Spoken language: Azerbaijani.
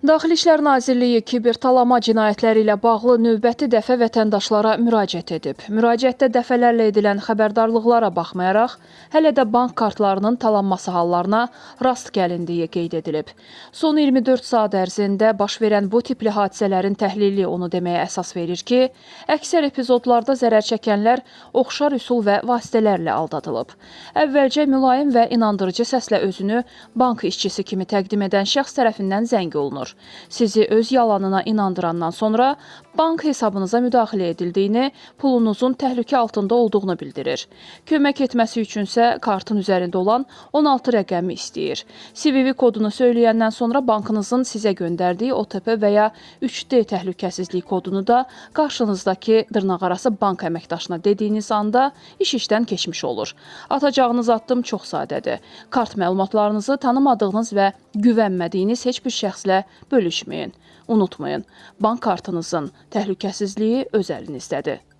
Daxili İşlər Nazirliyi kibertalama cinayətləri ilə bağlı növbəti dəfə vətəndaşlara müraciət edib. Müraciətdə dəfələrlə edilən xəbərdarlıqlara baxmayaraq, hələ də bank kartlarının talanması hallarına rast gəlindiyi qeyd edilib. Son 24 saat ərzində baş verən bu tipli hadisələrin təhlili onu deməyə əsas verir ki, əksər epizodlarda zərər çəkənlər oxşar üsul və vasitələrlə aldadılıb. Əvvəlcə mülayim və inandırıcı səslə özünü bank işçisi kimi təqdim edən şəxs tərəfindən zəng olunur. Sizi öz yalanına inandırandan sonra bank hesabınıza müdaxilə edildiyini, pulunuzun təhlükə altında olduğunu bildirir. Kömək etməsi üçünsə kartın üzərində olan 16 rəqəmi istəyir. CVV kodunu söyləyəndən sonra bankınızın sizə göndərdiyi OTP və ya 3D təhlükəsizlik kodunu da qarşınızdakı dırnaqarası bank əməkdaşına dediyiniz anda iş işdən keçmiş olur. Atacağınız addım çox sadədir. Kart məlumatlarınızı tanımadığınız və güvənmədiyiniz heç bir şəxslə bölüşməyin. Unutmayın, bank kartınızın təhlükəsizliyi öz əlinizdədir.